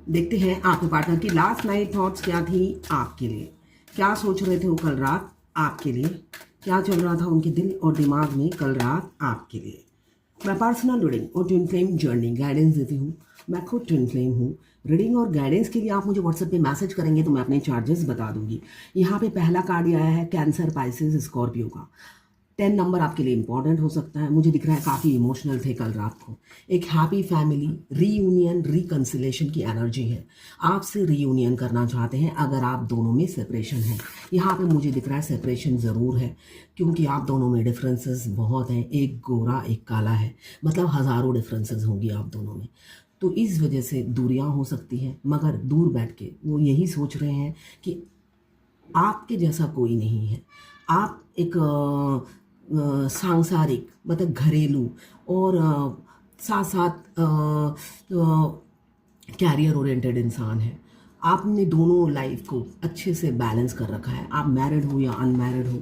देखते हैं आपके पार्टनर की लास्ट नाइट थॉट्स क्या थी आपके लिए। क्या सोच रहे थे वो कल रात आपके लिए, क्या चल रहा था उनके दिल और दिमाग में कल रात आपके लिए। मैं पर्सनल रीडिंग और ट्विन फ्लेम जर्नी गाइडेंस देती हूँ। मैं खुद ट्विन फ्लेम हूँ। रीडिंग और गाइडेंस के लिए आप मुझे व्हाट्सएप पे मैसेज करेंगे तो मैं अपने चार्जेस बता दूंगी। यहाँ पे पहला कार्ड आया है कैंसर, पाइसेस, स्कॉर्पियो का। 10 नंबर आपके लिए इंपॉर्टेंट हो सकता है। मुझे दिख रहा है काफ़ी इमोशनल थे कल रात को। एक हैप्पी फैमिली रीयूनियन रिकंसिलेशन की एनर्जी है। आपसे रीयूनियन करना चाहते हैं अगर आप दोनों में सेपरेशन है। यहाँ पे मुझे दिख रहा है सेपरेशन ज़रूर है, क्योंकि आप दोनों में डिफरेंसेस बहुत हैं। एक गोरा एक काला है, मतलब हज़ारों डिफरेंसेस होंगी आप दोनों में। तो इस वजह से दूरियां हो सकती हैं, मगर दूर बैठ के वो यही सोच रहे हैं कि आपके जैसा कोई नहीं है। आप एक सांसारिक मतलब घरेलू और साथ साथ कैरियर ओरिएंटेड इंसान है। आपने दोनों लाइफ को अच्छे से बैलेंस कर रखा है। आप मैरिड हो या अनमैरिड हो,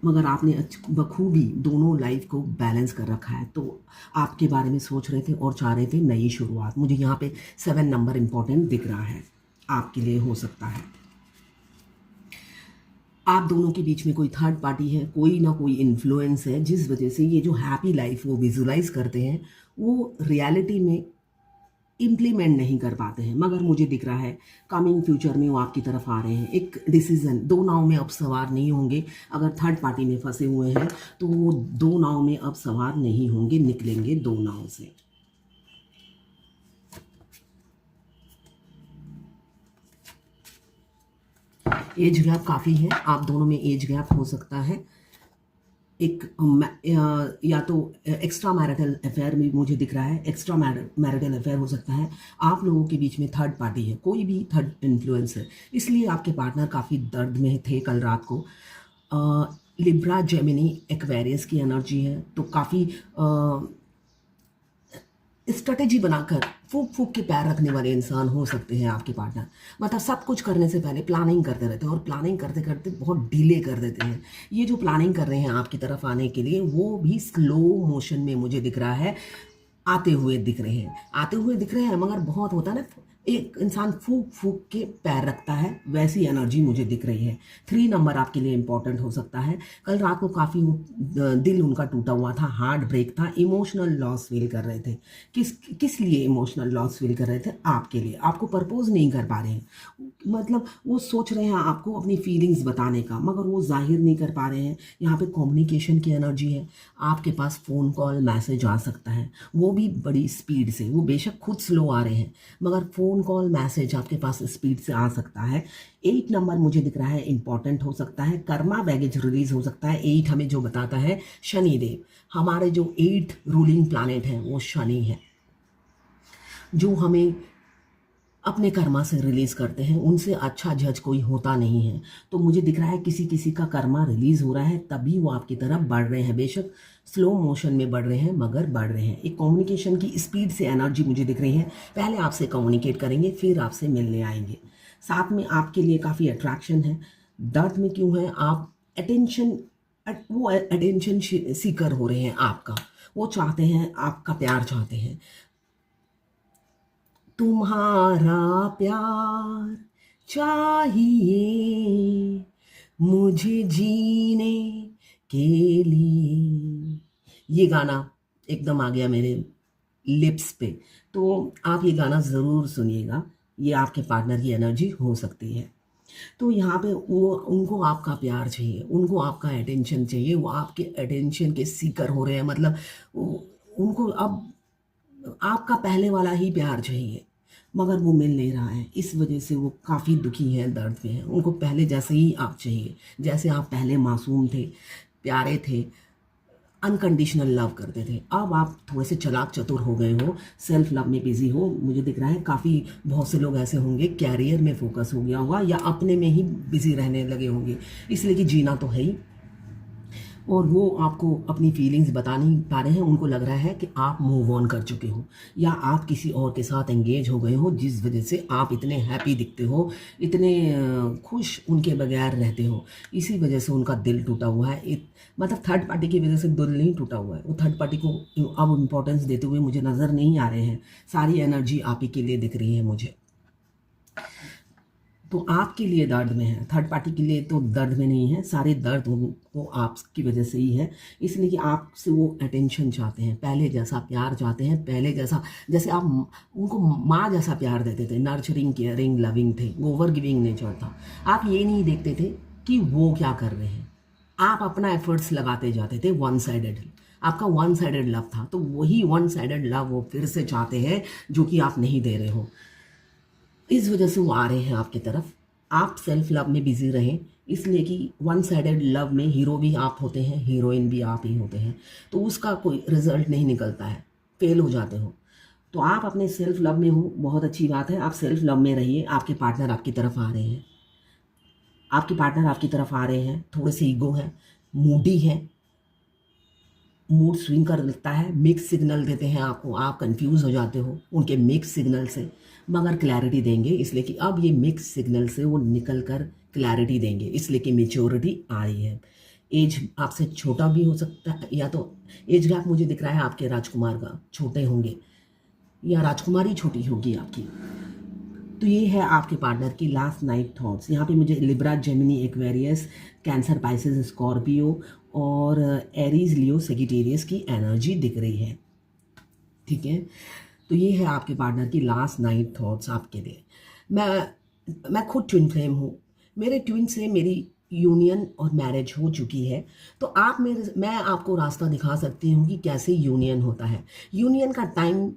मगर आपने बखूबी दोनों लाइफ को बैलेंस कर रखा है। तो आपके बारे में सोच रहे थे और चाह रहे थे नई शुरुआत। मुझे यहाँ पे 7 नंबर इंपॉर्टेंट दिख रहा है, आपके लिए हो सकता है। आप दोनों के बीच में कोई थर्ड पार्टी है, कोई ना कोई इन्फ्लुएंस है, जिस वजह से ये जो हैप्पी लाइफ वो विजुलाइज करते हैं वो रियलिटी में इम्प्लीमेंट नहीं कर पाते हैं। मगर मुझे दिख रहा है कमिंग फ्यूचर में वो आपकी तरफ आ रहे हैं। एक डिसीजन, दो नाव में अब सवार नहीं होंगे। अगर थर्ड पार्टी में फंसे हुए हैं तो वो दो नाव में अब सवार नहीं होंगे, निकलेंगे दो नाव से। एज गैप काफ़ी है, आप दोनों में एज गैप हो सकता है। एक या तो एक्स्ट्रा मैरिटल अफेयर में मुझे दिख रहा है, एक्स्ट्रा मैरिटल अफेयर हो सकता है। आप लोगों के बीच में थर्ड पार्टी है, कोई भी थर्ड इन्फ्लुएंस है, इसलिए आपके पार्टनर काफ़ी दर्द में थे कल रात को। लिब्रा, जेमिनी, एक्वेरियस की एनर्जी है, तो काफ़ी स्ट्रेटेजी बनाकर फूक फूक के पैर रखने वाले इंसान हो सकते हैं आपके पार्टनर। मतलब सब कुछ करने से पहले प्लानिंग करते रहते हैं और प्लानिंग करते करते बहुत डिले कर देते हैं। ये जो प्लानिंग कर रहे हैं आपकी तरफ आने के लिए, वो भी स्लो मोशन में मुझे दिख रहा है आते हुए दिख रहे हैं, मगर बहुत होता है ना, एक इंसान फूक फूक के पैर रखता है, वैसी एनर्जी मुझे दिख रही है। 3 नंबर आपके लिए इंपॉर्टेंट हो सकता है। कल रात को काफ़ी दिल उनका टूटा हुआ था, हार्ट ब्रेक था, इमोशनल लॉस फील कर रहे थे। किस लिए इमोशनल लॉस फील कर रहे थे? आपके लिए। आपको प्रपोज नहीं कर पा रहे हैं, मतलब वो सोच रहे हैं आपको अपनी फीलिंग्स बताने का, मगर वो जाहिर नहीं कर पा रहे हैं। यहाँ पे कम्युनिकेशन की एनर्जी है। आपके पास फ़ोन कॉल मैसेज आ सकता है, वो भी बड़ी स्पीड से। वो बेशक खुद स्लो आ रहे हैं, मगर फ़ोन कॉल मैसेज आपके पास स्पीड से आ सकता है। 8 नंबर मुझे दिख रहा है इंपॉर्टेंट हो सकता है। कर्मा बैगेज रिलीज हो सकता है। 8 हमें जो बताता है शनिदेव, हमारे जो 8 रूलिंग प्लानेट हैं वो शनि है, जो हमें अपने कर्मा से रिलीज करते हैं। उनसे अच्छा जज कोई होता नहीं है। तो मुझे दिख रहा है किसी किसी का कर्मा रिलीज हो रहा है, तभी वो आपकी तरफ बढ़ रहे हैं। बेशक स्लो मोशन में बढ़ रहे हैं, मगर बढ़ रहे हैं। एक कम्युनिकेशन की स्पीड से एनर्जी मुझे दिख रही है। पहले आपसे कम्युनिकेट करेंगे, फिर आपसे मिलने आएंगे। साथ में आपके लिए काफ़ी अट्रैक्शन है। दर्द में क्यों है? आप वो अटेंशन सीकर हो रहे हैं आपका। वो चाहते हैं, आपका प्यार चाहते हैं। तुम्हारा प्यार चाहिए मुझे जीने के लिए। ये गाना एकदम आ गया मेरे लिप्स पे, तो आप ये गाना ज़रूर सुनिएगा। ये आपके पार्टनर की एनर्जी हो सकती है। तो यहाँ पे वो, उनको आपका प्यार चाहिए, उनको आपका अटेंशन चाहिए। वो आपके अटेंशन के सीकर हो रहे हैं, मतलब उनको अब आपका पहले वाला ही प्यार चाहिए, मगर वो मिल नहीं रहा है। इस वजह से वो काफ़ी दुखी हैं, दर्द में हैं। उनको पहले जैसे ही आप चाहिए, जैसे आप पहले मासूम थे, प्यारे थे, अनकंडीशनल लव करते थे। अब आप थोड़े से चालाक चतुर हो गए हो, सेल्फ लव में बिजी हो। मुझे दिख रहा है काफ़ी बहुत से लोग ऐसे होंगे कैरियर में फोकस हो गया होगा, या अपने में ही बिजी रहने लगे होंगे, इसलिए कि जीना तो है ही। और वो आपको अपनी फीलिंग्स बता नहीं पा रहे हैं। उनको लग रहा है कि आप मूव ऑन कर चुके हो, या आप किसी और के साथ एंगेज हो गए हो, जिस वजह से आप इतने हैप्पी दिखते हो, इतने खुश उनके बगैर रहते हो। इसी वजह से उनका दिल टूटा हुआ है। मतलब थर्ड पार्टी की वजह से दिल नहीं टूटा हुआ है, वो थर्ड पार्टी को अब इम्पोर्टेंस देते हुए मुझे नज़र नहीं आ रहे हैं। सारी एनर्जी आप ही के लिए दिख रही है मुझे। तो आपके लिए दर्द में है, थर्ड पार्टी के लिए तो दर्द में नहीं है, सारे दर्द उनको आपकी वजह से ही है। इसलिए कि आपसे वो अटेंशन चाहते हैं, पहले जैसा प्यार चाहते हैं, पहले जैसा, जैसे आप उनको माँ जैसा प्यार देते थे, नर्चरिंग, केयरिंग, लविंग थे, ओवर गिविंग नेचर था। आप ये नहीं देखते थे कि वो क्या कर रहे हैं, आप अपना एफर्ट्स लगाते जाते थे, वन साइडेड, आपका वन साइडेड लव था। तो वही वन साइडेड लव वो फिर से चाहते हैं जो कि आप नहीं दे रहे हो, इस वजह से वो आ रहे हैं आपकी तरफ। आप सेल्फ लव में बिजी रहें, इसलिए कि वन साइडेड लव में हीरो भी आप होते हैं, हीरोइन भी आप ही होते हैं, तो उसका कोई रिजल्ट नहीं निकलता है, फेल हो जाते हो। तो आप अपने सेल्फ लव में हो, बहुत अच्छी बात है, आप सेल्फ लव में रहिए। आपके पार्टनर आपकी तरफ आ रहे हैं, आपके पार्टनर आपकी तरफ आ रहे हैं, थोड़े से ईगो है, मूडी है, मूड स्विंग कर लेता है, मिक्स सिग्नल देते हैं आपको, आप कंफ्यूज हो जाते हो उनके मिक्स सिग्नल से, मगर क्लैरिटी देंगे, इसलिए कि अब ये मिक्स सिग्नल से वो निकल कर क्लैरिटी देंगे, इसलिए कि मेच्योरिटी आ रही है। एज आपसे छोटा भी हो सकता है, या तो एज गैप मुझे दिख रहा है आपके राजकुमार का, छोटे होंगे या राजकुमारी छोटी होगी आपकी। तो ये है आपके पार्टनर की लास्ट नाइट थॉट्स। यहाँ पे मुझे Libra, Gemini, Aquarius, cancer, Pisces, Scorpio और एरीज, लियो, सेजिटेरियस की एनर्जी दिख रही है, ठीक है। तो ये है आपके पार्टनर की लास्ट नाइट थॉट्स आपके लिए। मैं खुद ट्विन फ्लेम हूँ, मेरे ट्विन से मेरी यूनियन और मैरिज हो चुकी है, तो मैं आपको रास्ता दिखा सकती हूँ कि कैसे यूनियन होता है। यूनियन का टाइम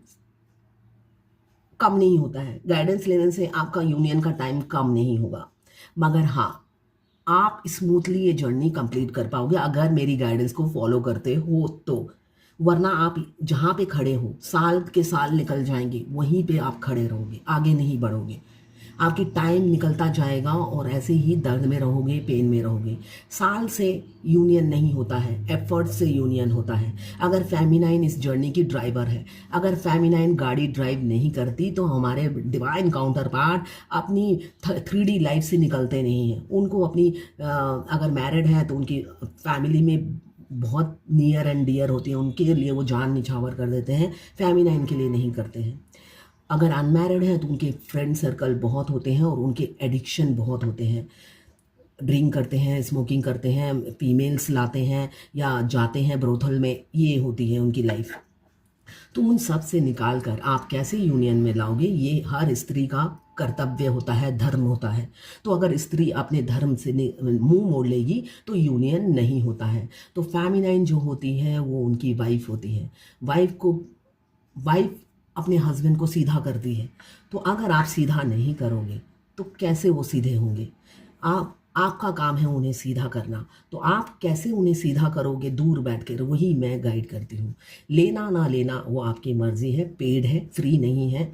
कम नहीं होता है, गाइडेंस लेने से आपका यूनियन का टाइम कम नहीं होगा, मगर हाँ, आप स्मूथली ये जर्नी कंप्लीट कर पाओगे अगर मेरी गाइडेंस को फॉलो करते हो तो। वरना आप जहाँ पे खड़े हो, साल के साल निकल जाएंगे, वहीं पे आप खड़े रहोगे, आगे नहीं बढ़ोगे, आपकी टाइम निकलता जाएगा और ऐसे ही दर्द में रहोगे, पेन में रहोगे। साल से यूनियन नहीं होता है, एफर्ट से यूनियन होता है। अगर फेमिनाइन इस जर्नी की ड्राइवर है, अगर फेमिनाइन गाड़ी ड्राइव नहीं करती तो हमारे डिवाइन काउंटर पार्ट अपनी 3D लाइफ से निकलते नहीं हैं। उनको अपनी अगर मैरिड है तो उनकी फैमिली में बहुत नियर एंड डियर होती हैं, उनके लिए वो जान निछावर कर देते हैं, फेमिनाइन के लिए नहीं करते हैं। अगर अनमैरिड है तो उनके फ्रेंड सर्कल बहुत होते हैं और उनके एडिक्शन बहुत होते हैं, ड्रिंक करते हैं, स्मोकिंग करते हैं, फीमेल्स लाते हैं या जाते हैं ब्रोथल में, ये होती है उनकी लाइफ। तो उन सब से निकाल कर आप कैसे यूनियन में लाओगे, ये हर स्त्री का कर्तव्य होता है, धर्म होता है। तो अगर स्त्री अपने धर्म से मुंह मोड़ लेगी तो यूनियन नहीं होता है। तो फेमिनाइन जो होती है वो उनकी वाइफ होती है, वाइफ अपने हस्बैंड को सीधा करती है। तो अगर आप सीधा नहीं करोगे तो कैसे वो सीधे होंगे? आपका काम है उन्हें सीधा करना, तो आप कैसे उन्हें सीधा करोगे? दूर बैठकर, वही मैं गाइड करती हूँ। लेना ना लेना वो आपकी मर्जी है, पेड है, फ्री नहीं है।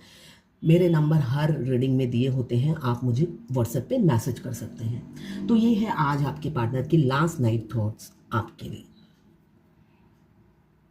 मेरे नंबर हर रीडिंग में दिए होते हैं, आप मुझे व्हाट्सएप पे मैसेज कर सकते हैं। तो ये है आज आपके पार्टनर की लास्ट नाइट थॉट्स आपके लिए।